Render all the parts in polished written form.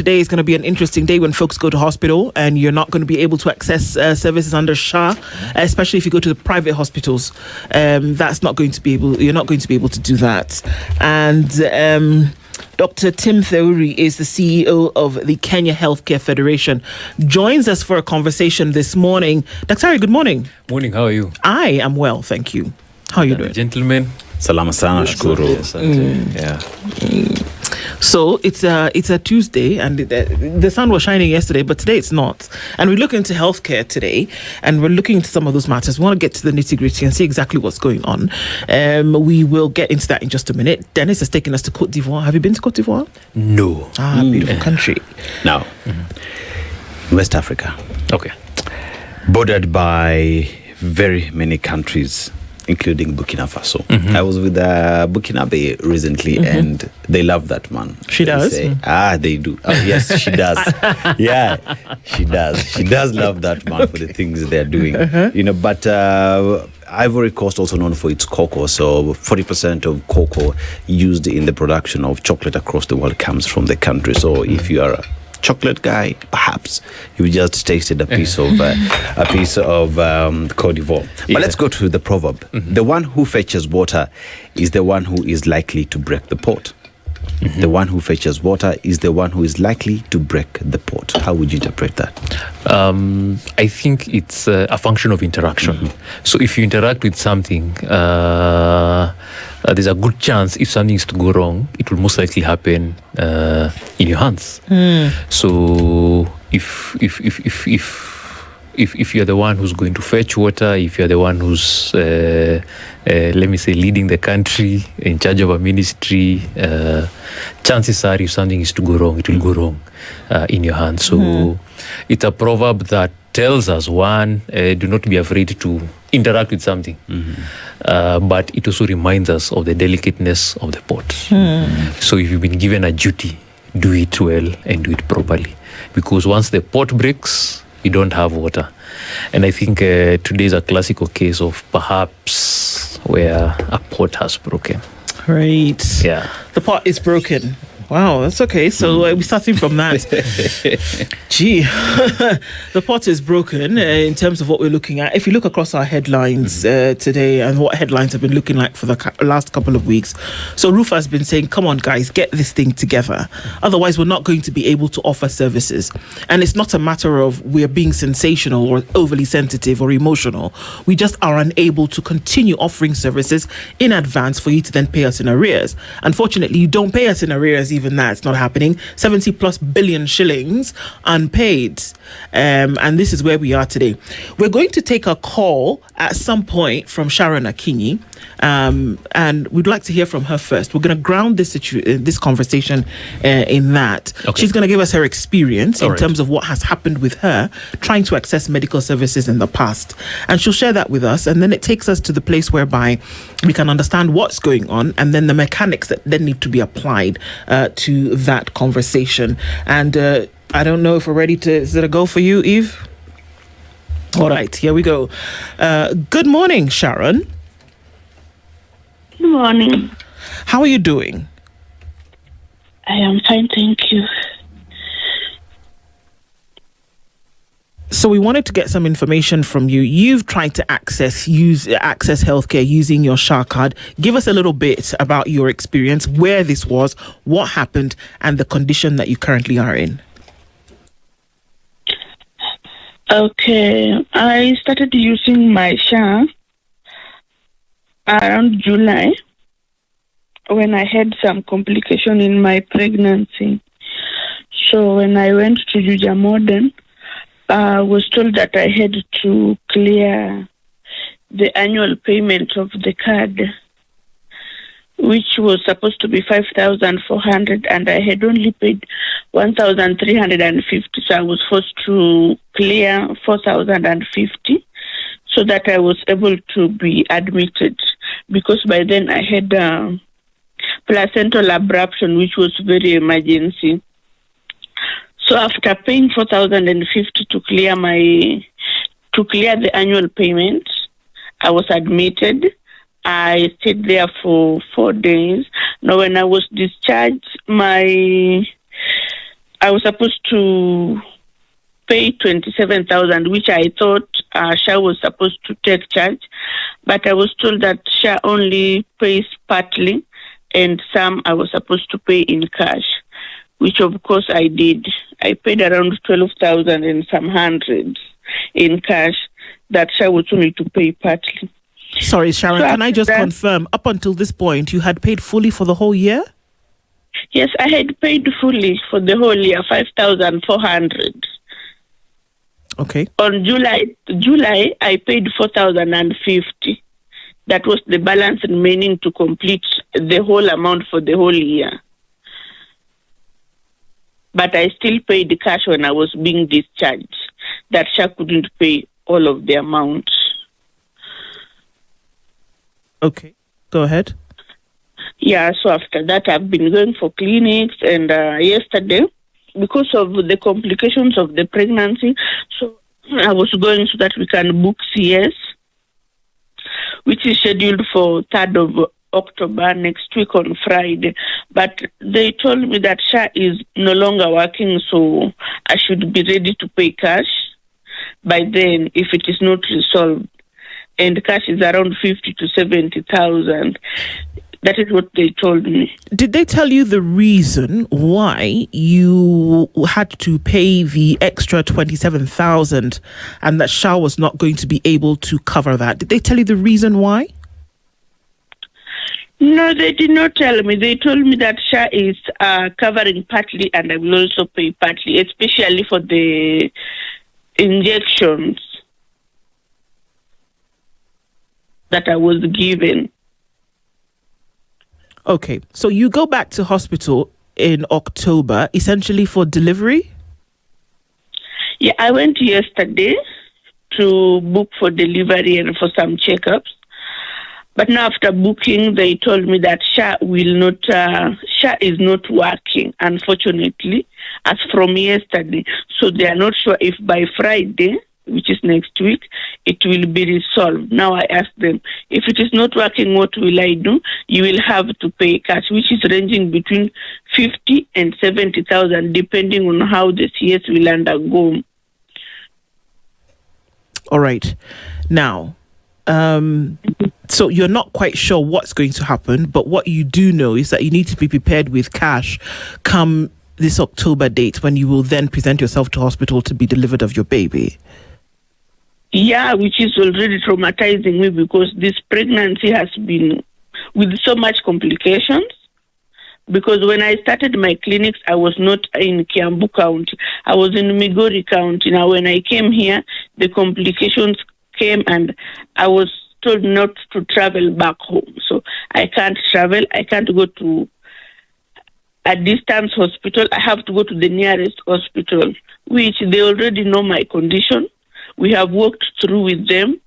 today is going to be an interesting day when folks go to hospital and you're not going to be able to access services under SHA, especially if you go to the private hospitals. That's not going to be able. You're not going to be able to do that. And Dr. Tim Theuri is the CEO of the Kenya Healthcare Federation. Joins us for a conversation this morning. Dr. Theuri, good morning. Morning, how are you? I am well, thank you. How are you doing? Gentlemen. Salama sana, shukuru. So it's a Tuesday, and the sun was shining yesterday, but today it's not. And we look into healthcare today, and we're looking into some of those matters. We want to get to the nitty-gritty and see exactly what's going on. We will get into that in just a minute. Dennis has taken us to Côte d'Ivoire. Have you been to Côte d'Ivoire? No. Beautiful country. Now, West Africa. Okay. Bordered by very many countries, including Burkina Faso. I was with Burkinabe recently, and they love that man. She does? They do. Yes, she does. Yeah, she does. She does love that man for the things they're doing. But Ivory Coast, also known for its cocoa, so 40% of cocoa used in the production of chocolate across the world comes from the country. So if you are a chocolate guy, perhaps you just tasted a piece of Côte d'Ivoire. But let's go to the proverb. The one who fetches water is the one who is likely to break the pot. The one who fetches water is the one who is likely to break the pot. How would you interpret that? I think it's a function of interaction. So if you interact with something, there's a good chance if something is to go wrong, it will most likely happen in your hands. So if you're the one who's going to fetch water, if you're the one who's let me say leading the country, in charge of a ministry, chances are if something is to go wrong, it will go wrong in your hands. So it's a proverb that tells us, one, do not be afraid to interact with something, but it also reminds us of the delicateness of the pot. So if you've been given a duty, do it well and do it properly, because once the pot breaks, you don't have water. And I think today is a classical case of perhaps where a pot has broken. Right. Yeah. The pot is broken. Wow, that's okay. So we're starting from that. Gee, the pot is broken in terms of what we're looking at. If you look across our headlines today and what headlines have been looking like for the last couple of weeks. So Rufa has been saying, come on, guys, get this thing together. Otherwise, we're not going to be able to offer services. And it's not a matter of we're being sensational or overly sensitive or emotional. We just are unable to continue offering services in advance for you to then pay us in arrears. Unfortunately, you don't pay us in arrears. Even that's not happening. 70 plus billion shillings unpaid. And this is where we are today. We're going to take a call at some point from Sharon Akinyi. And we'd like to hear from her first. We're going to ground this conversation in that. Okay. She's going to give us her experience in terms of what has happened with her trying to access medical services in the past. And she'll share that with us. And then it takes us to the place whereby we can understand what's going on and then the mechanics that then need to be applied to that conversation. And I don't know if we're ready to... Is it a go for you, Eve? All right, here we go. Good morning, Sharon. Good morning. How are you doing? I am fine, thank you. So we wanted to get some information from you. You've tried to access healthcare using your SHA card. Give us a little bit about your experience, where this was, what happened, and the condition that you currently are in. Okay, I started using my SHA around July when I had some complication in my pregnancy. So when I went to Juja Modern, I was told that I had to clear the annual payment of the card, which was supposed to be 5,400, and I had only paid 1,350. So I was forced to clear 4,050 so that I was able to be admitted, because by then I had placental abruption, which was very emergency. So after paying 4,050 to clear the annual payment, I was admitted. I stayed there for 4 days. Now, when I was discharged, my I was supposed to pay 27,000, which I thought SHA was supposed to take charge, but I was told that SHA only pays partly, and some I was supposed to pay in cash, which of course I did. I paid around 12,000 and some hundreds in cash that SHA was only to pay partly. Sorry, Sharon, can I just confirm, up until this point, you had paid fully for the whole year? Yes, I had paid fully for the whole year, 5,400. Okay. On July, I paid 4,050. That was the balance remaining to complete the whole amount for the whole year. But I still paid the cash when I was being discharged. That SHA couldn't pay all of the amount. Okay, go ahead. Yeah, so after that, I've been going for clinics, and yesterday, because of the complications of the pregnancy, so I was going so that we can book CS, which is scheduled for 3rd of October, next week on Friday. But they told me that SHA is no longer working, so I should be ready to pay cash by then if it is not resolved. And cash is around 50 to 70,000. That is what they told me. Did they tell you the reason why you had to pay the extra 27,000 and that SHA was not going to be able to cover that? Did they tell you the reason why? No, they did not tell me. They told me that SHA is covering partly, and I will also pay partly, especially for the injections that I was given. Okay, so you go back to hospital in October, essentially for delivery? Yeah, I went yesterday to book for delivery and for some checkups. But now after booking, they told me that SHA is not working, unfortunately, as from yesterday. So they are not sure if by Friday, which is next week, it will be resolved. Now I asked them, if it is not working, what will I do? You will have to pay cash, which is ranging between 50 and 70,000, depending on how the CS will undergo. All right. Now, so you're not quite sure what's going to happen, but what you do know is that you need to be prepared with cash come this October date when you will then present yourself to hospital to be delivered of your baby. Yeah, which is already traumatizing me because this pregnancy has been with so much complications. Because when I started my clinics, I was not in Kiambu County. I was in Migori County. Now, when I came here, the complications came and I was told not to travel back home. So I can't travel. I can't go to a distance hospital. I have to go to the nearest hospital, which they already know my condition. We have worked through with them.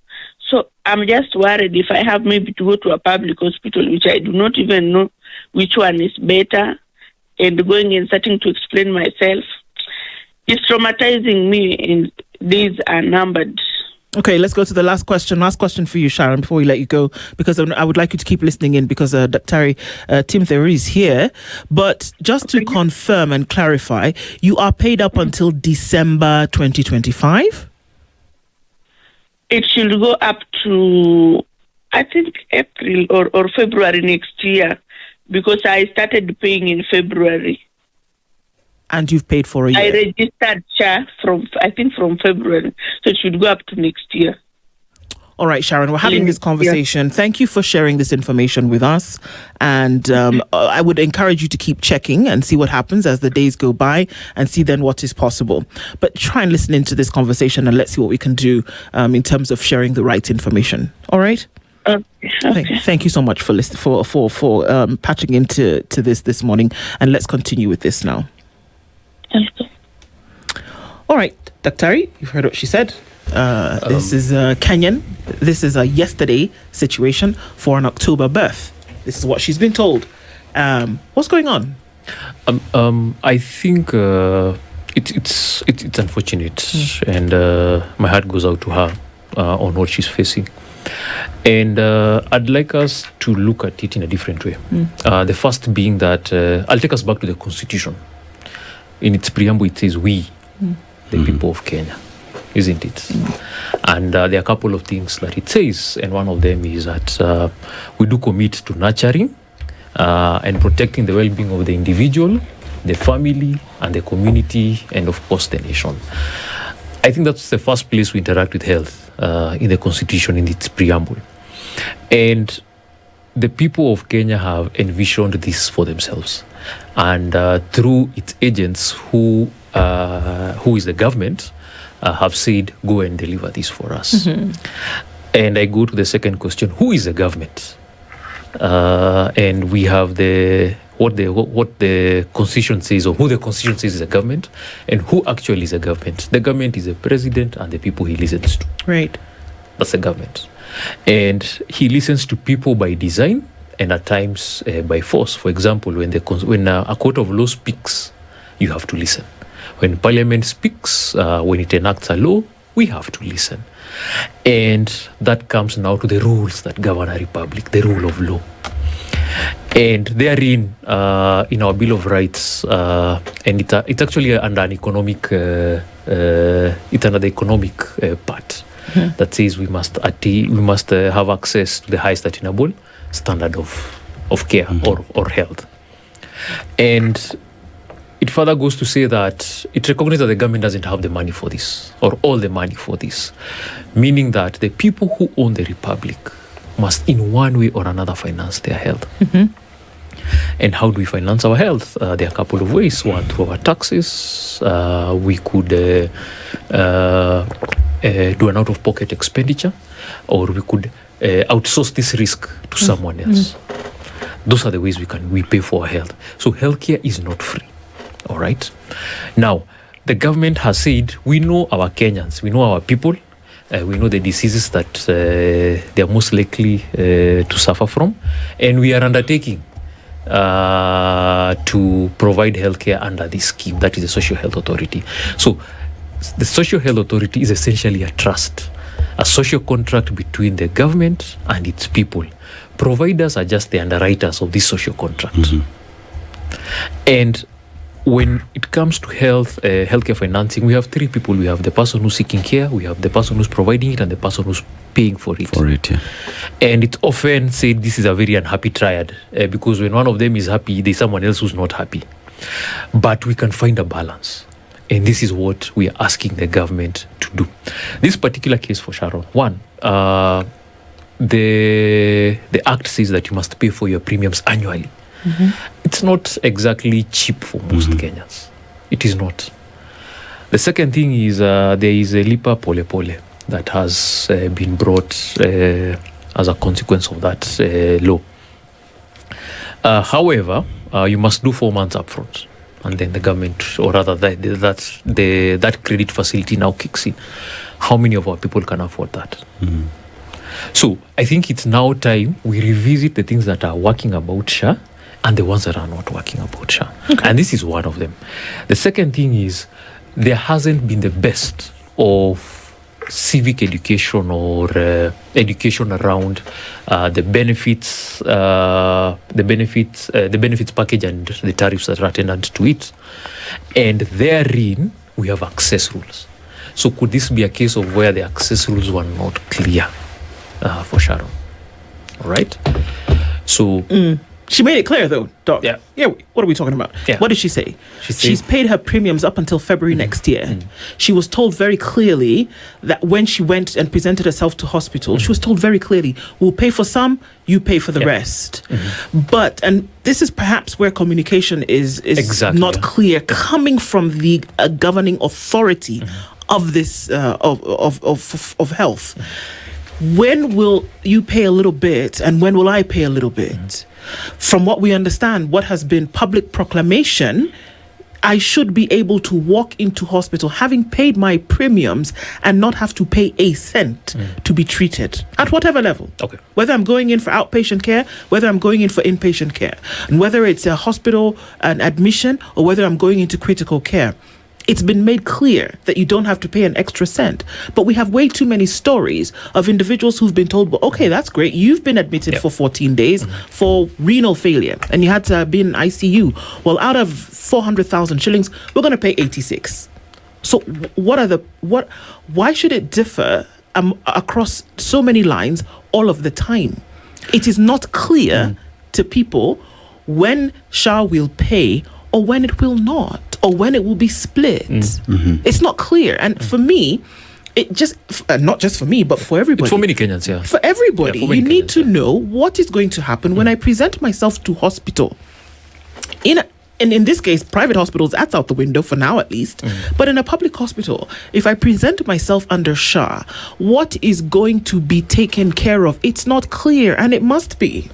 So I'm just worried if I have maybe to go to a public hospital, which I do not even know which one is better, and going and starting to explain myself. It's traumatizing me, and days are numbered. Okay, let's go to the last question. Last question for you, Sharon, before we let you go, because I would like you to keep listening in because Dr. Theuri is here. But just to confirm and clarify, you are paid up until December 2025? It should go up to, I think, April or February next year, because I started paying in February. And you've paid for a year? I registered SHA from February, so it should go up to next year. All right, Sharon, we're having this conversation. Yeah. Thank you for sharing this information with us. And I would encourage you to keep checking and see what happens as the days go by and see then what is possible. But try and listen into this conversation and let's see what we can do in terms of sharing the right information. All right? Okay. Thank you so much for patching into this morning. And let's continue with this now. Okay. All right, Dr. You've heard what she said. This is Kenyan. This is a yesterday situation for an October birth. This is what she's been told. What's going on? I think it's unfortunate, and my heart goes out to her on what she's facing. And I'd like us to look at it in a different way. The first being that I'll take us back to the Constitution. in its preamble, it says we, the people of Kenya, isn't it? And there are a couple of things that it says, and one of them is that we do commit to nurturing and protecting the well-being of the individual, the family, and the community, and of course the nation. I think that's the first place we interact with health in the Constitution, in its preamble. And the people of Kenya have envisioned this for themselves. And through its agents who is the government, have said, go and deliver this for us. And I go to the second question, who is the government? And we have what the Constitution says, or who the Constitution says is the government, and who actually is the government. The government is the president and the people he listens to. Right. That's the government. And he listens to people by design and at times by force. For example, when a court of law speaks, you have to listen. When Parliament speaks, when it enacts a law, we have to listen. And that comes now to the rules that govern a republic, the rule of law. And therein, in our Bill of Rights, and it's actually under an economic, it's under the economic part that says we must have access to the highest attainable standard of care or health. And it further goes to say that it recognizes that the government doesn't have the money for this, or all the money for this, meaning that the people who own the republic must in one way or another finance their health. And how do we finance our health? There are a couple of ways. One, through our taxes. We could do an out-of-pocket expenditure, or we could outsource this risk to someone else. Those are the ways we pay for our health. So healthcare is not free. All right. Now, the government has said, we know our Kenyans, we know our people, we know the diseases that they are most likely to suffer from, and we are undertaking to provide healthcare under this scheme, that is the Social Health Authority. So the Social Health Authority is essentially a trust, a social contract between the government and its people. Providers are just the underwriters of this social contract. And when it comes to healthcare financing, we have three people. We have the person who's seeking care, we have the person who's providing it, and the person who's paying for it. And it's often said this is a very unhappy triad because when one of them is happy, there's someone else who's not happy. But we can find a balance. And this is what we are asking the government to do. This particular case for Sharon, one, the Act says that you must pay for your premiums annually. It's not exactly cheap for most Kenyans. It is not. The second thing is there is a Lipa Pole Pole that has been brought as a consequence of that law. However, you must do 4 months upfront, and then the government, or rather that credit facility now kicks in. How many of our people can afford that? So I think it's now time we revisit the things that are working about SHA and the ones that are not working about SHA. And this is one of them. The second thing is there hasn't been the best of civic education or education around the benefits package and the tariffs that are attendant to it. And therein we have access rules. So could this be a case of where the access rules were not clear for Sharon? All right. So she made it clear though, Doc. Yeah. What are we talking about? Yeah. What did she say? She's paid her premiums up until February next year. She was told very clearly that when she went and presented herself to hospital, she was told very clearly, we'll pay for some, you pay for the rest. But, and this is perhaps where communication is Exactly, not clear, coming from the governing authority of this of health. When will you pay a little bit and when will I pay a little bit? From what we understand, what has been public proclamation, I should be able to walk into hospital having paid my premiums and not have to pay a cent to be treated at whatever level. Okay. Whether I'm going in for outpatient care, whether I'm going in for inpatient care, and whether it's a hospital, an admission, or whether I'm going into critical care. It's been made clear that you don't have to pay an extra cent. But we have way too many stories of individuals who've been told, well, okay, that's great. You've been admitted for 14 days for renal failure and you had to be in ICU. Well, out of 400,000 shillings, we're going to pay 86. So why should it differ across so many lines all of the time? It is not clear to people when SHA will pay or when it will not, or when it will be split. It's not clear. And for me, it just, not just for me, but for everybody. It's for many Kenyans, yeah. For everybody, Yeah, for many you need Kenyans, to know what is going to happen when I present myself to hospital. And in this case, private hospitals, that's out the window for now at least. But in a public hospital, if I present myself under SHA, what is going to be taken care of? It's not clear, and it must be.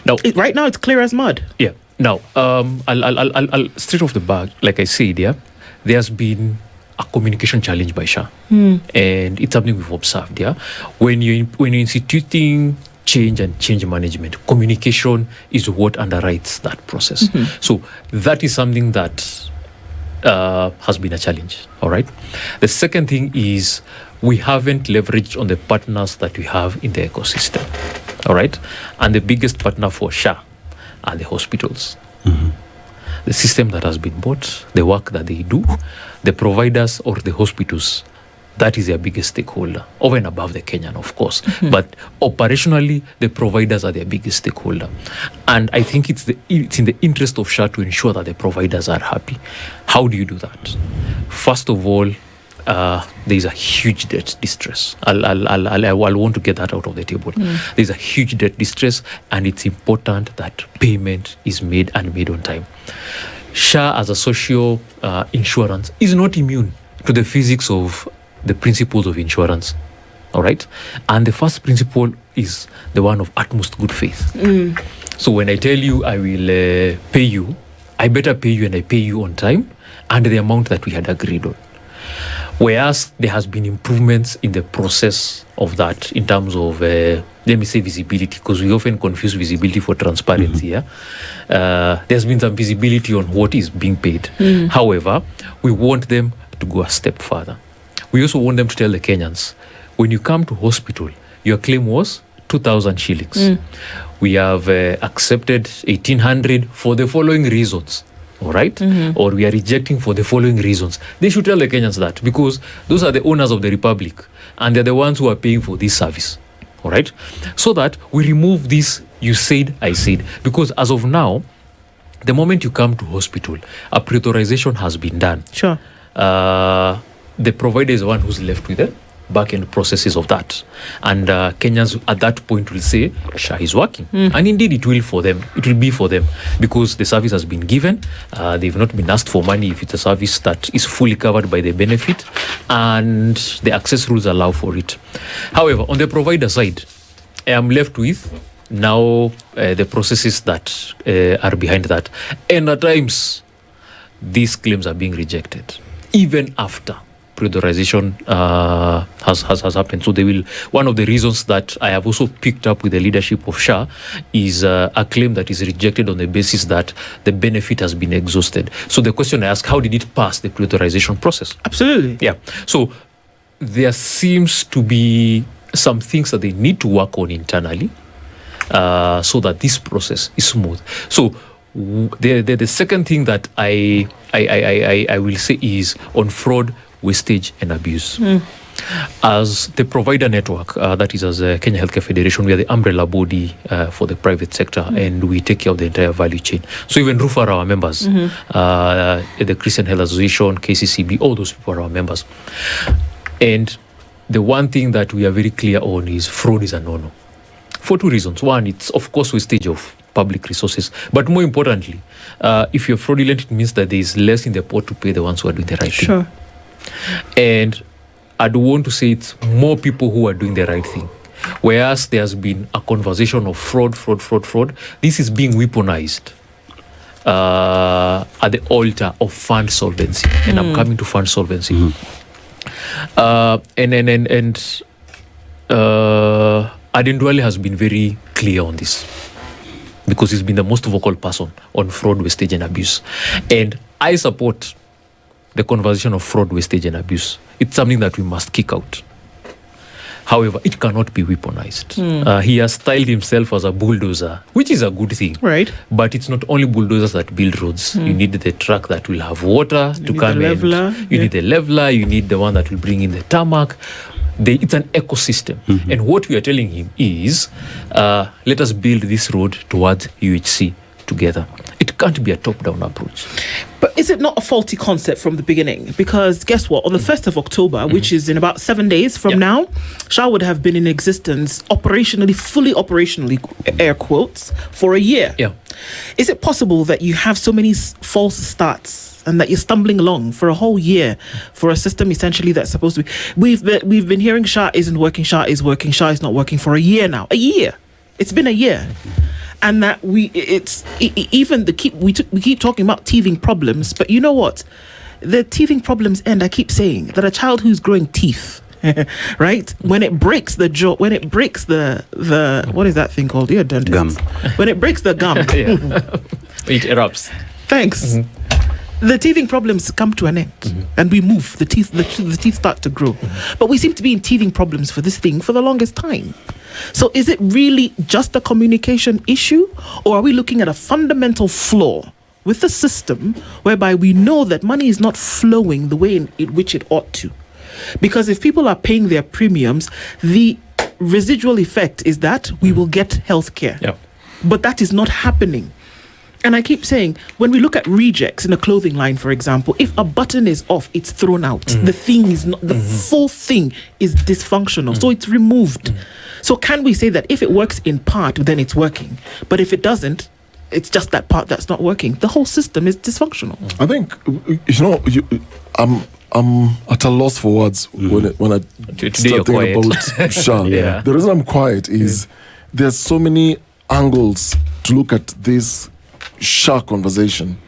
Now, Right now, it's clear as mud. Yeah. Now, I'll straight off the bat, like I said, yeah, there's been a communication challenge by SHA, and it's something we've observed. Yeah, when you're instituting change and change management, communication is what underwrites that process. So that is something that has been a challenge. All right. The second thing is we haven't leveraged on the partners that we have in the ecosystem. All right, and the biggest partner for SHA are the hospitals. The system that has been bought, the work that they do, the providers or the hospitals, that is their biggest stakeholder, over and above the Kenyan, of course. But operationally, the providers are their biggest stakeholder. And I think it's in the interest of SHA to ensure that the providers are happy. How do you do that? First of all, there's a huge debt distress. I'll want to get that out of the table. There's a huge debt distress, and it's important that payment is made and made on time. SHA as a social insurance is not immune to the physics of the principles of insurance. All right? And the first principle is the one of utmost good faith. So when I tell you I will pay you, I better pay you, and I pay you on time and the amount that we had agreed on. Whereas there has been improvements in the process of that in terms of, let me say, visibility, because we often confuse visibility for transparency. Yeah? There's been some visibility on what is being paid. However, we want them to go a step further. We also want them to tell the Kenyans, when you come to hospital, your claim was 2,000 shillings. We have accepted 1,800 for the following reasons. All right? Or we are rejecting for the following reasons. They should tell the Kenyans that, because those are the owners of the republic and they're the ones who are paying for this service. All right? So that we remove this you said, I said. Because as of now, the moment you come to hospital, a pre-authorization has been done. Sure. The provider is the one who's left with the back-end processes of that. And Kenyans at that point will say, SHA is working. And indeed it will for them. It will be for them because the service has been given. They've not been asked for money if it's a service that is fully covered by the benefit and the access rules allow for it. However, on the provider side, I am left with now the processes that are behind that. And at times, these claims are being rejected, even after pre-authorization has happened. So they will. One of the reasons that I have also picked up with the leadership of SHA is a claim that is rejected on the basis that the benefit has been exhausted. So the question I ask, how did it pass the pre-authorization process? Absolutely. Yeah. So there seems to be some things that they need to work on internally so that this process is smooth. So the second thing that I will say is on fraud, wastage and abuse. As the provider network, that is as Kenya Healthcare Federation, we are the umbrella body for the private sector and we take care of the entire value chain. So even RUFA are our members, the Christian Health Association, KCCB, all those people are our members. And the one thing that we are very clear on is fraud is a no-no. For two reasons. One, it's of course wastage of public resources. But more importantly, if you're fraudulent, it means that there is less in the pot to pay the ones who are doing the right thing. And I'd want to say it's more people who are doing the right thing. Whereas there has been a conversation of fraud. This is being weaponized at the altar of fund solvency. And I'm coming to fund solvency. Aden Duale has been very clear on this because he's been the most vocal person on fraud, wastage and abuse. And I support the conversation of fraud, wastage, and abuse. It's something that we must kick out. However, it cannot be weaponized. He has styled himself as a bulldozer, which is a good thing. Right. But it's not only bulldozers that build roads. You need the truck that will have water to come in. You need the leveler. You need the one that will bring in the tarmac. It's an ecosystem. And what we are telling him is, let us build this road towards UHC together. It can't be a top-down approach. But is it not a faulty concept from the beginning? Because guess what? On the 1st of October, which is in about 7 days from now, SHA would have been in existence operationally, fully operationally, air quotes, for a year. Yeah. Is it possible that you have so many false starts and that you're stumbling along for a whole year for a system essentially that's supposed to be... We've been hearing SHA isn't working, SHA is working, SHA is not working for a year now. A year. It's been a year. And that we keep talking about teething problems, but you know what? The teething problems end. I keep saying that a child who's growing teeth, right? When it breaks the jaw, when it breaks the what is that thing called? You're a dentist. Gum. When it breaks the gum, It erupts. Thanks. The teething problems come to an end, and we move. The teeth start to grow, but we seem to be in teething problems for this thing for the longest time. So is it really just a communication issue, or are we looking at a fundamental flaw with the system whereby we know that money is not flowing the way in which it ought to? Because if people are paying their premiums, the residual effect is that we will get healthcare. Yeah. But that is not happening. And I keep saying, when we look at rejects in a clothing line, for example, if a button is off, it's thrown out. The thing is not, the full thing is dysfunctional. So it's removed. So can we say that if it works in part, then it's working? But if it doesn't, it's just that part that's not working. The whole system is dysfunctional. I think, I'm at a loss for words when I start thinking about SHA. Yeah. The reason I'm quiet is there's so many angles to look at this SHA conversation.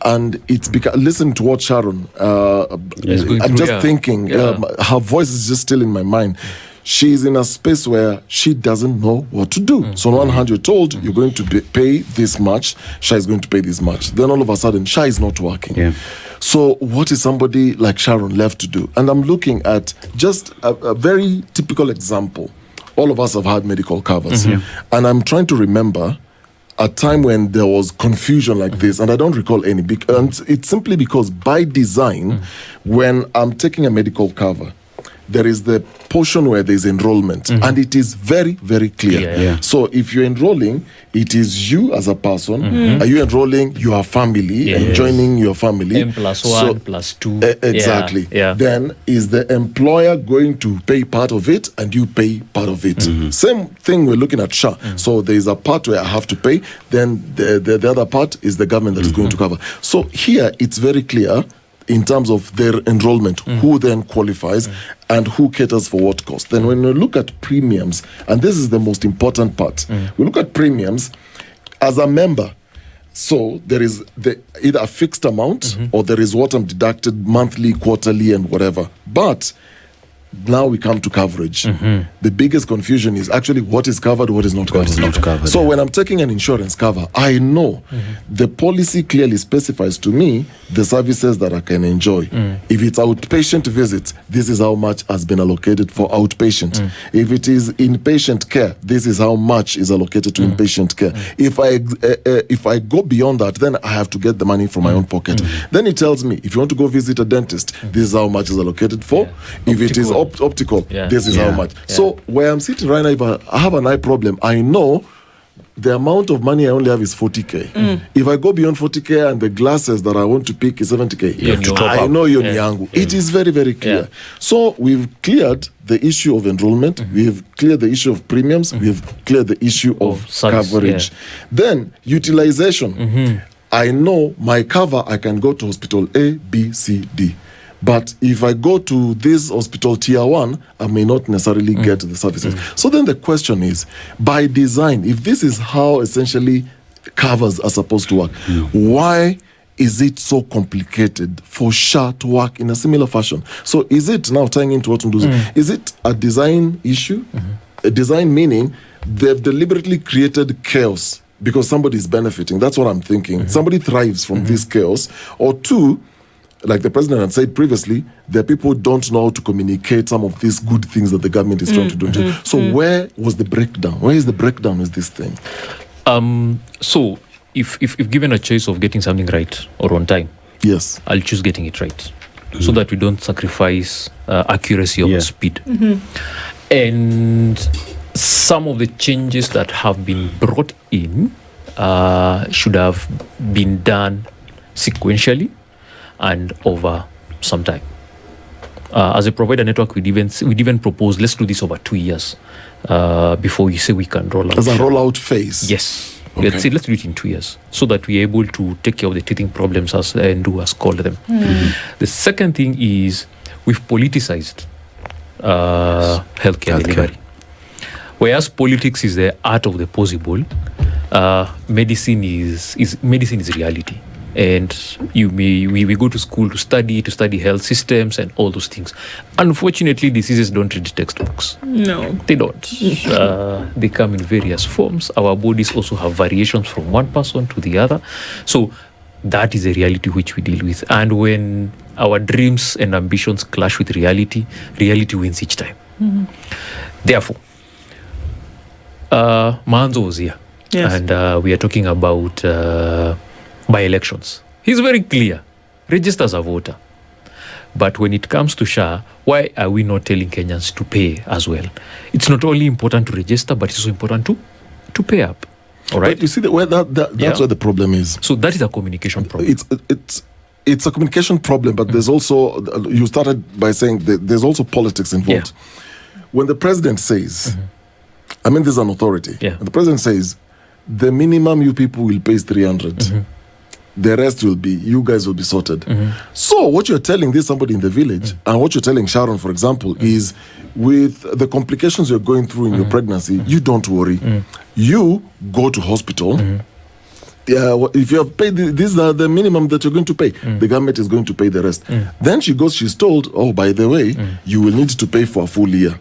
And it's because, listen to what Sharon, I'm just thinking, her voice is just still in my mind. She's in a space where she doesn't know what to do. So on one hand, you're told you're going to pay this much, SHA is going to pay this much. Then all of a sudden, SHA is not working. Yeah. So what is somebody like Sharon left to do? And I'm looking at just a very typical example. All of us have had medical covers. And I'm trying to remember a time when there was confusion like this, and I don't recall any. And it's simply because by design, when I'm taking a medical cover, there is the portion where there's enrollment, and it is very, very clear. So if you're enrolling, it is you as a person. Are you enrolling your family and joining your family? M+1, +2. Exactly. Then is the employer going to pay part of it and you pay part of it? Same thing we're looking at SHA. So there's a part where I have to pay, then the other part is the government that is going to cover. So here it's very clear in terms of their enrollment, who then qualifies and who caters for what cost. Then when we look at premiums, and this is the most important part, we look at premiums as a member. So there is either a fixed amount or there is what I'm deducted monthly, quarterly, and whatever. But now we come to coverage. The biggest confusion is actually what is covered, what is not covered. So when I'm taking an insurance cover, I know the policy clearly specifies to me the services that I can enjoy. If it's outpatient visits, this is how much has been allocated for outpatient. If it is inpatient care, this is how much is allocated to inpatient care. If I go beyond that, then I have to get the money from my own pocket. Then it tells me, if you want to go visit a dentist, this is how much is allocated for. If it is optical, this is how much. So where I'm sitting right now, if I have an eye problem, I know the amount of money I only have is 40k. If I go beyond 40k and the glasses that I want to pick is 70k, I know you're Nyangu. It is very, very clear. So we've cleared the issue of enrollment, we've cleared the issue of premiums, we've cleared the issue of coverage. Then utilization. I know my cover, I can go to hospital A, B, C, D. But if I go to this hospital tier 1, I may not necessarily get the services. So then the question is, by design, if this is how essentially covers are supposed to work, why is it so complicated for SHA to work in a similar fashion? So is it now tying into what Nduzi? Is it a design issue? A design meaning they've deliberately created chaos because somebody is benefiting. That's what I'm thinking. Somebody thrives from this chaos. Or two, like the president had said previously, the people don't know how to communicate some of these good things that the government is trying to do. So where was the breakdown? Where is the breakdown with this thing? So if given a choice of getting something right or on time, yes, I'll choose getting it right, so that we don't sacrifice accuracy over speed. And some of the changes that have been brought in should have been done sequentially and over some time. As a provider network, we'd even propose, let's do this over 2 years before you say we can roll out. As a rollout phase? Yes. Okay. Let's do it in 2 years, so that we're able to take care of the teething problems and do as called them. The second thing is we've politicized healthcare delivery. Whereas politics is the art of the possible, medicine is reality. And we go to school to study health systems and all those things. Unfortunately, diseases don't read textbooks. No, they don't. They come in various forms. Our bodies also have variations from one person to the other. So that is a reality which we deal with. And when our dreams and ambitions clash with reality wins each time. Therefore, Manzo was here. Yes. And we are talking about by-elections. He's very clear. Register as a voter. But when it comes to SHA, why are we not telling Kenyans to pay as well? It's not only important to register, but it's also important to pay up. All right? But you see that's where the problem is. So that is a communication problem. It's a communication problem, but there's also, you started by saying that there's also politics involved. When the president says, I mean, there's an authority. And the president says, the minimum you people will pay is 300. The rest you guys will be sorted. So what you're telling somebody in the village, and what you're telling Sharon, for example, is with the complications you're going through in your pregnancy, you don't worry. You go to hospital. If you have paid, these are the minimum that you're going to pay. The government is going to pay the rest. Then she's told, oh, by the way, you will need to pay for a full year.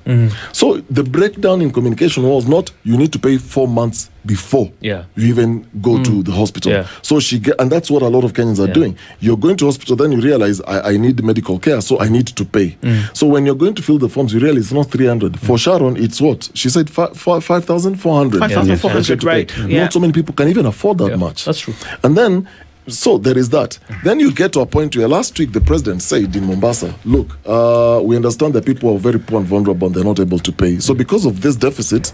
So the breakdown in communication was not, you need to pay 4 months before you even go to the hospital. So and that's what a lot of Kenyans are doing. You're going to hospital, then you realize, I need medical care, so I need to pay. So when you're going to fill the forms, you realize it's not 300. For Sharon, it's what? She said 5,400. 5,400, right. Not so many people can even afford that much. That's true. And then, so there is that. Then you get to a point where last week the president said in Mombasa, look, we understand that people are very poor and vulnerable and they're not able to pay. So because of this deficit,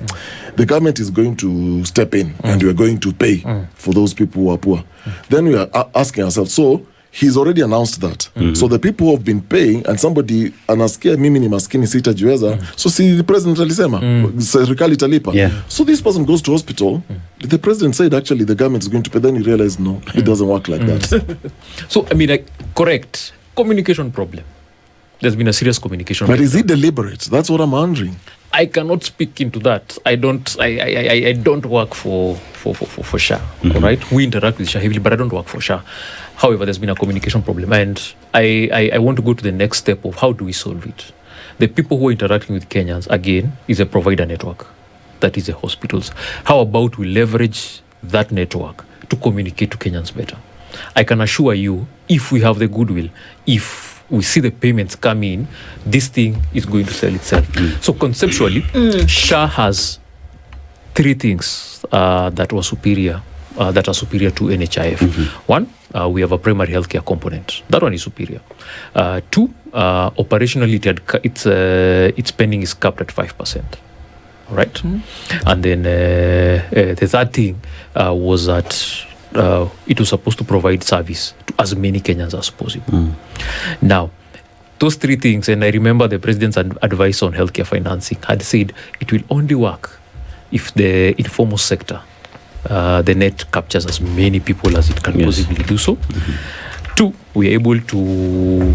the government is going to step in and we're going to pay for those people who are poor. Then we are asking ourselves, so he's already announced that. So the people who have been paying, and somebody anasikia mimi ni maskini sitajiweza, so see the president alisema serikali italipa. So this person goes to hospital. The president said actually the government is going to pay. Then he realized no, it doesn't work like that. So I mean, correct communication problem. There's been a serious communication. But is it deliberate? That's what I'm wondering. I cannot speak into that. I don't work for SHA. All right, we interact with SHA heavily, but I don't work for SHA. However, there's been a communication problem, and I want to go to the next step of how do we solve it. The people who are interacting with Kenyans, again, is a provider network. That is the hospitals. How about we leverage that network to communicate to Kenyans better? I can assure you, if we have the goodwill, if we see the payments come in, this thing is going to sell itself. So conceptually, SHA has 3 things that are superior to NHIF. One, we have a primary healthcare component. That one is superior. 2, operationally, its spending is capped at 5%. Right? And then the third thing was that it was supposed to provide service to as many Kenyans as possible. Now, those 3 things, and I remember the president's advice on healthcare financing had said it will only work if the informal sector, the net captures as many people as it can possibly do so. 2, we are able to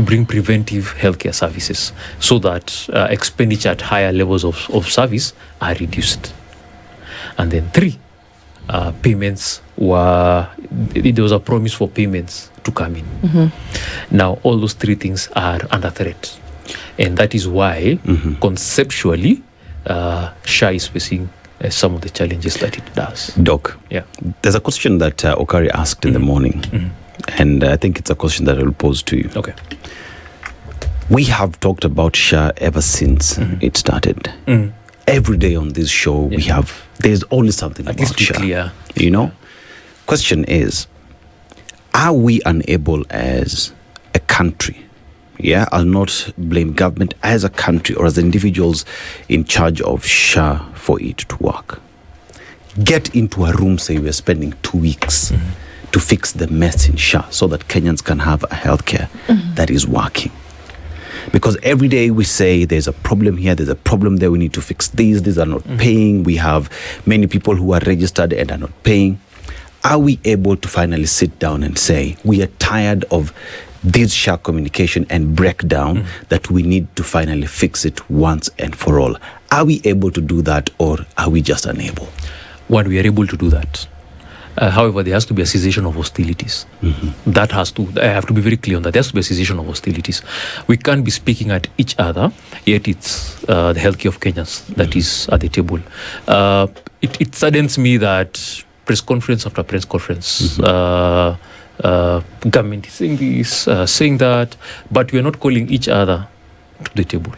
bring preventive healthcare services so that expenditure at higher levels of service are reduced. And then 3, payments there was a promise for payments to come in. Now, all those 3 things are under threat. And that is why, conceptually, SHA is facing some of the challenges that it does. Doc, there's a question that Okari asked in the morning. And I think it's a question that I will pose to you. Okay. We have talked about SHA ever since it started. Every day on this show, there's always something At about least be SHA. clear. You know? Question is, are we unable as a country, I'll not blame government, as a country or as individuals in charge of SHA for it to work? Get into a room, say we're spending 2 weeks to fix the mess in SHA so that Kenyans can have a healthcare that is working. Because every day we say there's a problem here, there's a problem there, we need to fix these are not paying, we have many people who are registered and are not paying. Are we able to finally sit down and say, we are tired of this SHA communication and breakdown, that we need to finally fix it once and for all? Are we able to do that, or are we just unable? One, we are able to do that. However, there has to be a cessation of hostilities. I have to be very clear on that. There has to be a cessation of hostilities. We can't be speaking at each other, yet it's the healthcare of Kenyans that is at the table. It saddens me that press conference after press conference, government is saying this, saying that, but we are not calling each other to the table.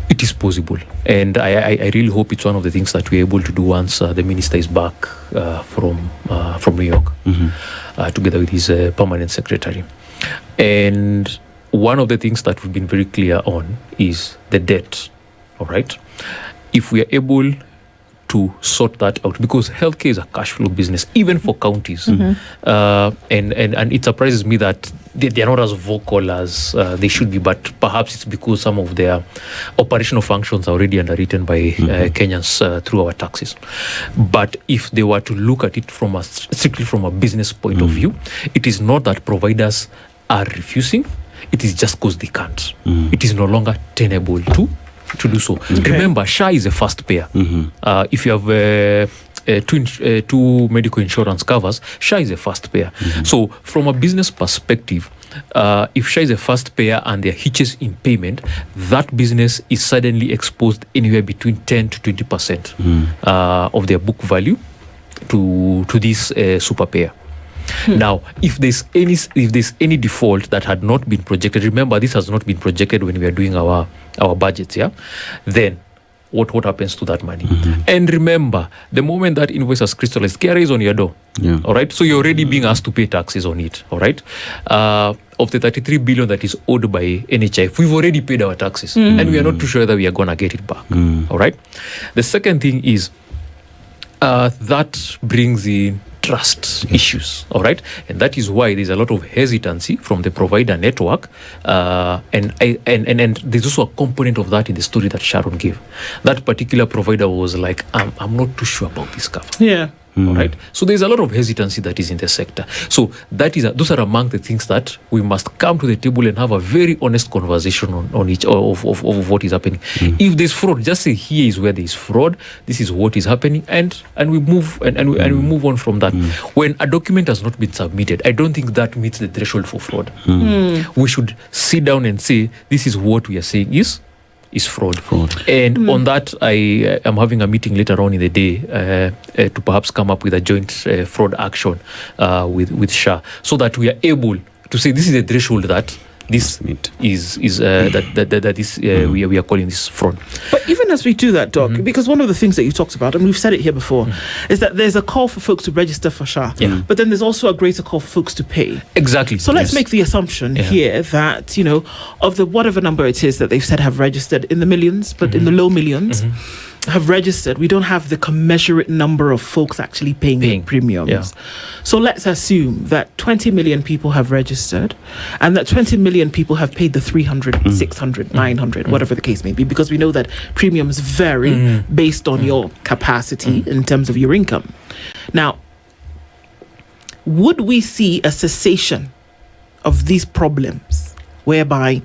It is possible, and I really hope it's one of the things that we're able to do once the minister is back from New York, together with his permanent secretary. And one of the things that we've been very clear on is the debt. All right, if we are able to sort that out, because healthcare is a cash flow business, even for counties. And it surprises me that they are not as vocal as they should be, but perhaps it's because some of their operational functions are already underwritten by Kenyans through our taxes. But if they were to look at it strictly from a business point of view, it is not that providers are refusing, it is just because they can't. It is no longer tenable to do so. Remember, SHA is a first payer. If you have two medical insurance covers, SHA is a first payer. So from a business perspective, if SHA is a first payer and there are hitches in payment, that business is suddenly exposed anywhere between 10 to 20% of their book value to this super payer. Now, if there's any default that had not been projected, remember this has not been projected when we are doing our budgets, then what happens to that money? And remember, the moment that invoice has crystallized, KRA is on your door. All right, so you're already being asked to pay taxes on it. All right, of the 33 billion that is owed by NHIF, we've already paid our taxes, and we are not too sure that we are gonna get it back. All right, the second thing is that brings in trust issues, all right, and that is why there's a lot of hesitancy from the provider network, and there's also a component of that in the story that Sharon gave. That particular provider was like, I'm not too sure about this cover. All right, so there's a lot of hesitancy that is in the sector. So those are among the things that we must come to the table and have a very honest conversation on each of what is happening. If there's fraud, just say here is where there is fraud. This is what is happening, and we move and we move on from that. When a document has not been submitted, I don't think that meets the threshold for fraud. We should sit down and say this is what we are saying is fraud. And on that, I am having a meeting later on in the day to perhaps come up with a joint fraud action with SHA, so that we are able to say this is a threshold that this is that this we are calling this fraud. But even as we do that, Doc, because one of the things that you talked about, and we've said it here before, is that there's a call for folks to register for SHA, but then there's also a greater call for folks to pay. Exactly. So let's make the assumption here that, of the whatever number it is that they've said have registered in the millions, but in the low millions, have registered, we don't have the commensurate number of folks actually paying premiums. So let's assume that 20 million people have registered, and that 20 million people have paid the 300, 600, 900, whatever the case may be, because we know that premiums vary based on your capacity in terms of your income. Now, would we see a cessation of these problems whereby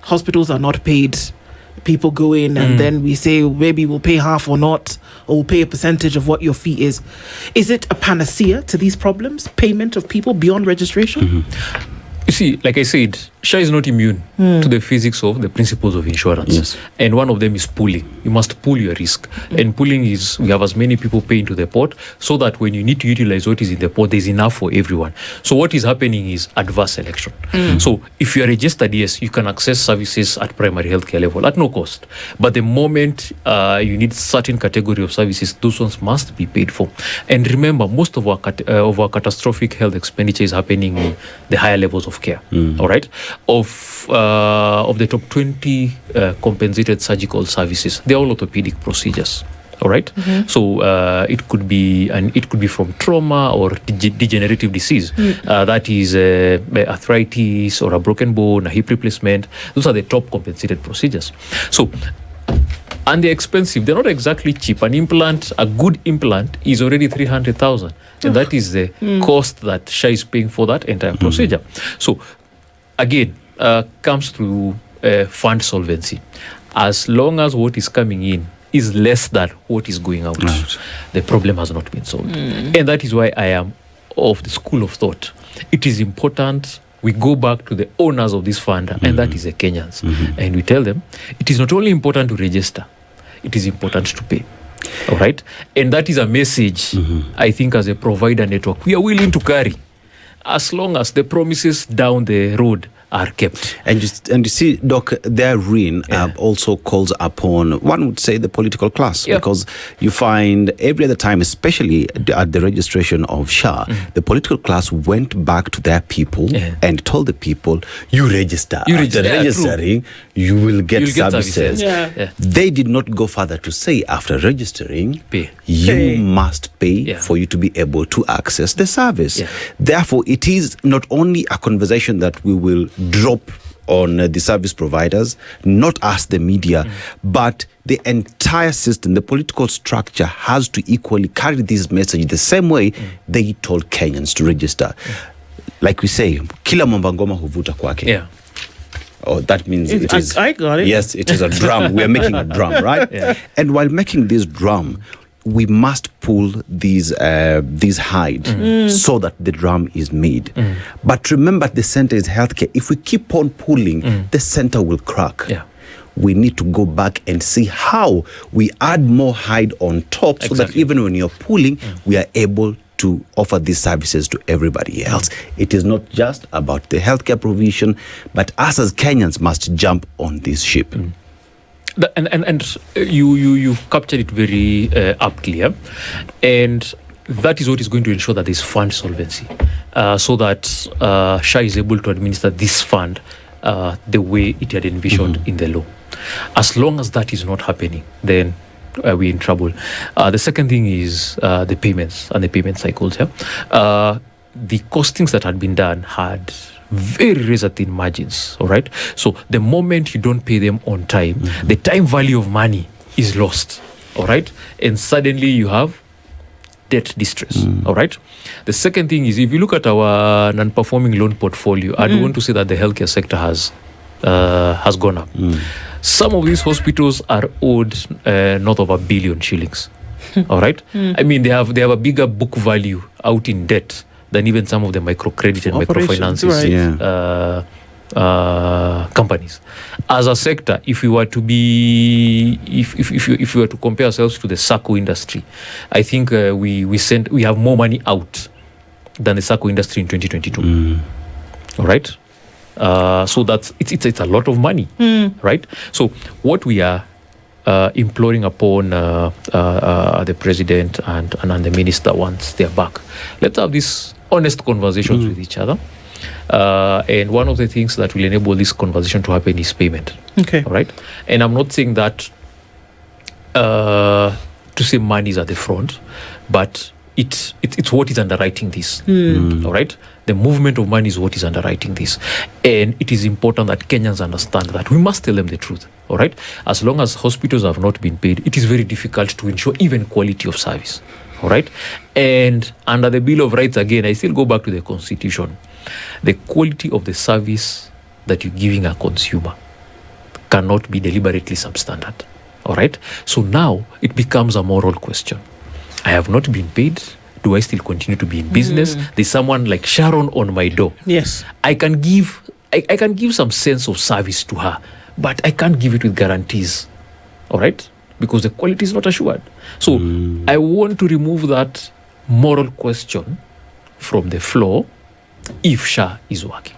hospitals are not paid, people go in and then we say maybe we'll pay half or not, or we'll pay a percentage of what your fee is? Is it a panacea to these problems, payment of people beyond registration? You see, like I said, SHA is not immune to the physics of the principles of insurance. Yes. And one of them is pooling. You must pool your risk. And pooling is, we have as many people pay into the pot so that when you need to utilize what is in the pot, there's enough for everyone. So what is happening is adverse selection. So if you are registered, yes, you can access services at primary healthcare level at no cost. But the moment you need certain category of services, those ones must be paid for. And remember, most of our catastrophic health expenditure is happening in the higher levels of care. All right. Of the top 20 compensated surgical services, they're all orthopedic procedures. All right. So it could be from trauma or degenerative disease. That is arthritis or a broken bone, a hip replacement. Those are the top compensated procedures. So, and they're expensive. They're not exactly cheap. An implant, a good implant, is already 300,000, and that is the cost that SHA is paying for that entire procedure. So, again, comes to fund solvency. As long as what is coming in is less than what is going out, the problem has not been solved. And that is why I am of the school of thought. It is important we go back to the owners of this fund, and that is the Kenyans. And we tell them it is not only important to register, it is important to pay. All right? And that is a message, I think, as a provider network, we are willing to carry as long as the promises down the road are kept. And you see, Doc, their reign also calls upon, one would say, the political class, because you find every other time, especially at the registration of SHA, the political class went back to their people and told the people, you register. After registering, you will get services. They did not go further to say, after registering, you must pay for you to be able to access the service. Therefore, it is not only a conversation that we will drop on the service providers, not us, the media, but the entire system, the political structure has to equally carry this message the same way they told Kenyans to register. Like we say, kila mwamba ngoma huvuta kwake. Oh, that means it is. I got it. Yes, it is a drum. We are making a drum, right? And while making this drum, we must pull these hide so that the drum is made. But remember, the center is healthcare. If we keep on pulling, the center will crack. We need to go back and see how we add more hide on top so that even when you're pulling, we are able to offer these services to everybody else. It is not just about the healthcare provision, but us as Kenyans must jump on this ship. And you've captured it very aptly, and that is what is going to ensure that there's fund solvency, so that SHA is able to administer this fund the way it had envisioned in the law. As long as that is not happening, then we're in trouble. The second thing is the payments and the payment cycles. The costings that had been done had very razor-thin margins, all right? So the moment you don't pay them on time, the time value of money is lost, all right? And suddenly you have debt distress, all right? The second thing is, if you look at our non-performing loan portfolio, I do want to say that the healthcare sector has gone up. Some of these hospitals are owed north of 1 billion shillings, all right? I mean, they have a bigger book value out in debt than even some of the microcredit and microfinances companies. As a sector, if we were to be, if we were to compare ourselves to the SACCO industry, I think we have more money out than the SACCO industry in 2022. All right. So that's it's a lot of money, right? So what we are imploring upon the president and the minister once they're back, let's have these honest conversations with each other. And one of the things that will enable this conversation to happen is payment. Okay. All right. And I'm not saying that to say money is at the front, but it's what is underwriting this. All right. The movement of money is what is underwriting this. And it is important that Kenyans understand that. We must tell them the truth. All right. As long as hospitals have not been paid, it is very difficult to ensure even quality of service. All right. And under the Bill of Rights, again, I still go back to the Constitution. The quality of the service that you're giving a consumer cannot be deliberately substandard. All right. So now it becomes a moral question. I have not been paid. Do I still continue to be in business? There's someone like Sharon on my door. Yes. I can give I can give some sense of service to her, but I can't give it with guarantees. All right? Because the quality is not assured. So I want to remove that moral question from the floor if SHA is working.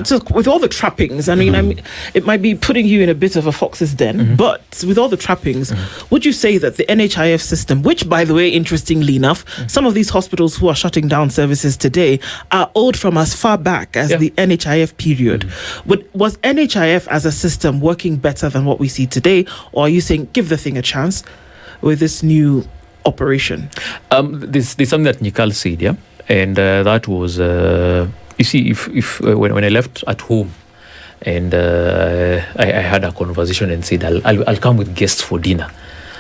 So with all the trappings, I mean, it might be putting you in a bit of a fox's den, but with all the trappings, would you say that the NHIF system, which, by the way, interestingly enough, some of these hospitals who are shutting down services today are old from as far back as the NHIF period. Was NHIF as a system working better than what we see today, or are you saying give the thing a chance with this new operation? There's something that Nikal said, yeah? And that was... you see, if when I left at home and I had a conversation and said, I'll come with guests for dinner,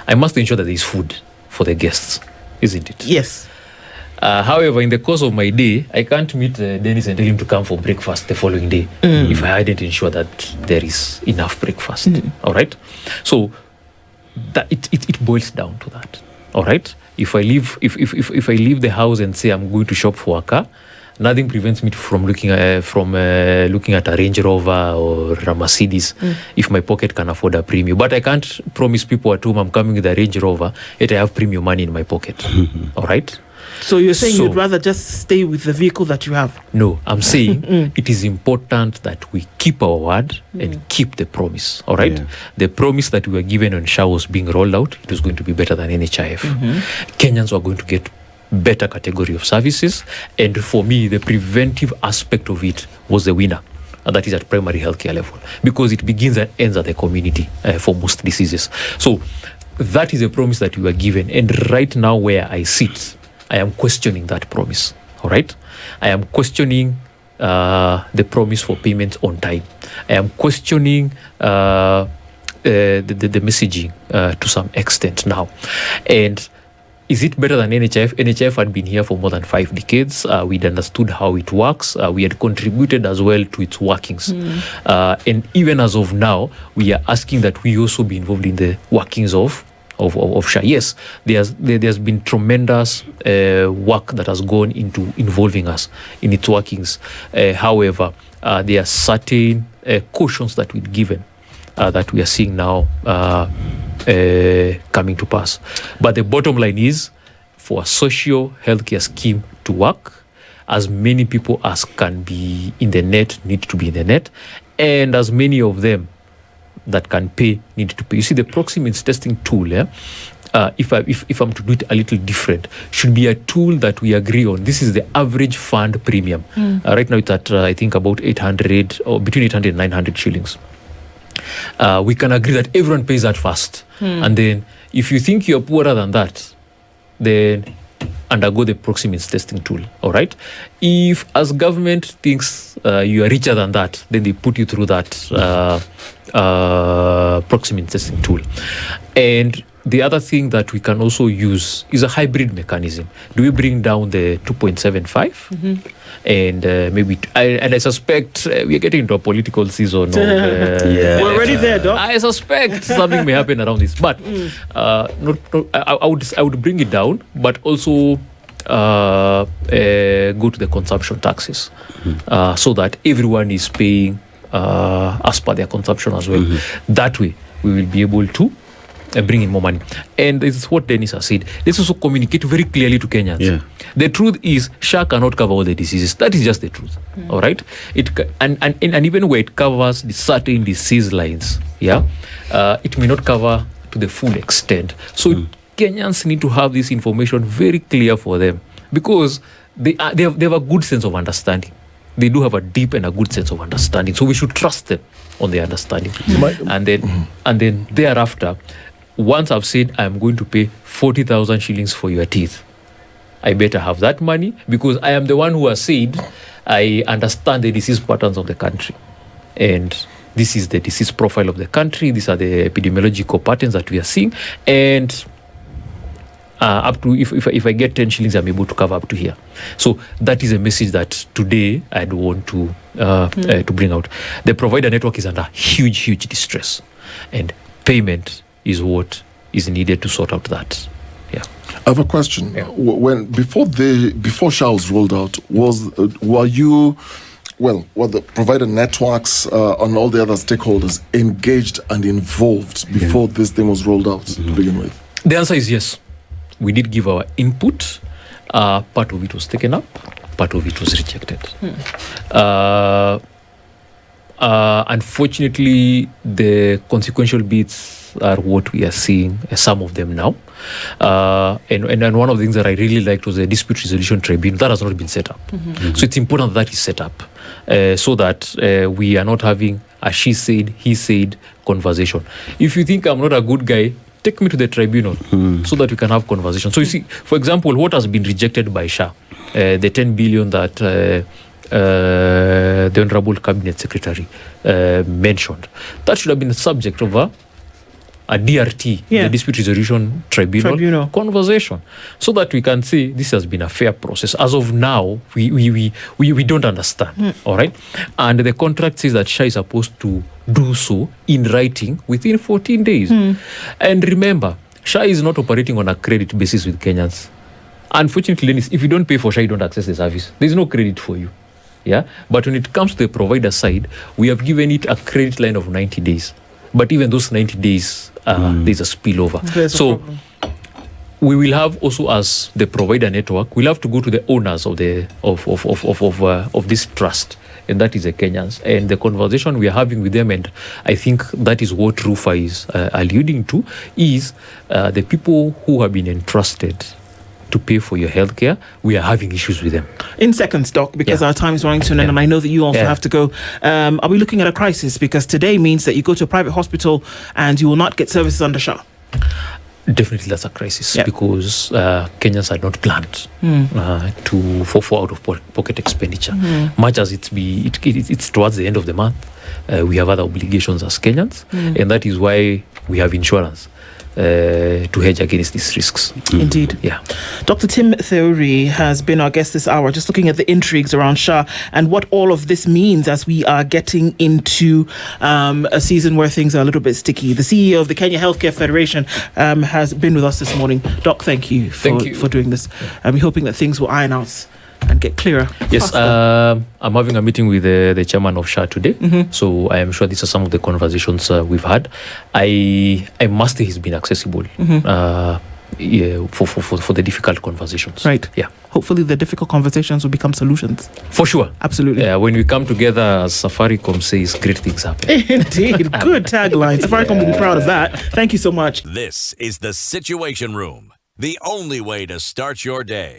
I must ensure that there is food for the guests, isn't it? Yes. However, in the course of my day, I can't meet Dennis and tell him to come for breakfast the following day if I hadn't ensured that there is enough breakfast. All right? So that it boils down to that. All right? If I leave the house and say I'm going to shop for a car, nothing prevents me from looking at a Range Rover or a Mercedes if my pocket can afford a premium. But I can't promise people at home I'm coming with a Range Rover yet I have premium money in my pocket. All right? So you're saying you'd rather just stay with the vehicle that you have? No, I'm saying it is important that we keep our word and keep the promise. All right? Yeah. The promise that we were given when SHA was being rolled out, it was going to be better than NHIF. Kenyans were going to get better category of services, and for me the preventive aspect of it was the winner, and that is at primary healthcare level, because it begins and ends at the community for most diseases. So that is a promise that we were given, and right now where I sit, I am questioning that promise. All right, I am questioning the promise for payments on time. I am questioning the messaging to some extent now. And is it better than NHIF? NHIF had been here for more than 5 decades. We'd understood how it works. We had contributed as well to its workings. And even as of now, we are asking that we also be involved in the workings of SHA. Yes, there's been tremendous work that has gone into involving us in its workings. However, there are certain cautions that we've given that we are seeing now coming to pass. But the bottom line is, for a social healthcare scheme to work, as many people as can be in the net need to be in the net, and as many of them that can pay need to pay. You see, the proxy means testing tool, if I'm to do it a little different, should be a tool that we agree on. This is the average fund premium. Right now it's at I think about 800 or between 800 and 900 shillings. We can agree that everyone pays that first, and then if you think you're poorer than that, then undergo the proxy means testing tool. All right. If as government thinks you are richer than that, then they put you through that proxy means testing tool. And the other thing that we can also use is a hybrid mechanism. Do we bring down the 2.75? And maybe, I suspect we are getting into a political season. We're already there, Doc. I suspect something may happen around this. But I would bring it down, but also go to the consumption taxes so that everyone is paying as per their consumption as well. That way, we will be able to bring in more money. And this is what Dennis has said. Let's also communicate very clearly to Kenyans. The truth is, SHA cannot cover all the diseases. That is just the truth. All right? And even where it covers the certain disease lines, it may not cover to the full extent. So Kenyans need to have this information very clear for them, because they have a good sense of understanding. They do have a deep and a good sense of understanding. So we should trust them on their understanding. And then thereafter, once I've said I'm going to pay 40,000 shillings for your teeth, I better have that money, because I am the one who has said I understand the disease patterns of the country. And this is the disease profile of the country. These are the epidemiological patterns that we are seeing. And up to, if I get 10 shillings, I'm able to cover up to here. So that is a message that today I'd want to bring out. The provider network is under huge distress, and payment is what is needed to sort out that. I have a question. When before SHA was rolled out, were you what the provider networks and all the other stakeholders engaged and involved before this thing was rolled out to begin with? The answer is yes. We did give our input. Part of it was taken up, part of it was rejected. Unfortunately, the consequential bits are what we are seeing, some of them now. And one of the things that I really liked was the dispute resolution tribunal. That has not been set up. So it's important that is set up so that we are not having a she said, he said conversation. If you think I'm not a good guy, take me to the tribunal so that we can have conversation. So you see, for example, what has been rejected by SHA, the 10 billion that the Honorable Cabinet Secretary mentioned, that should have been the subject of a DRT, the Dispute Resolution Tribunal conversation, so that we can say this has been a fair process. As of now, we don't understand, all right? And the contract says that SHA is supposed to do so in writing within 14 days. And remember, SHA is not operating on a credit basis with Kenyans. Unfortunately, if you don't pay for SHA, you don't access the service. There's no credit for you. Yeah, but when it comes to the provider side, we have given it a credit line of 90 days. But even those 90 days, there's a spillover. So we will have also, as the provider network, we'll have to go to the owners of the of this trust, and that is the Kenyans. And the conversation we are having with them, and I think that is what Rufa is alluding to, is the people who have been entrusted to pay for your healthcare, we are having issues with them. In seconds, Doc, because our time is running to an end, and I know that you also have to go. Are we looking at a crisis? Because today means that you go to a private hospital and you will not get services under SHA. Definitely, that's a crisis because Kenyans are not planned for out of pocket expenditure. Much as it's towards the end of the month, we have other obligations as Kenyans, and that is why we have insurance to hedge against these risks. Indeed. Yeah. Dr. Tim Theuri has been our guest this hour, just looking at the intrigues around SHA and what all of this means as we are getting into a season where things are a little bit sticky. The CEO of the Kenya Healthcare Federation has been with us this morning. Doc, thank you for doing this. I'm hoping that things will iron out and get clearer. Yes, I'm having a meeting with the chairman of SHA today, so I am sure these are some of the conversations we've had. I must say he's been accessible for the difficult conversations. Right. Yeah. Hopefully the difficult conversations will become solutions. For sure. Absolutely. Yeah, when we come together, as Safaricom says, great things happen. Indeed. Good tagline. Safaricom will be proud of that. Thank you so much. This is the Situation Room, the only way to start your day.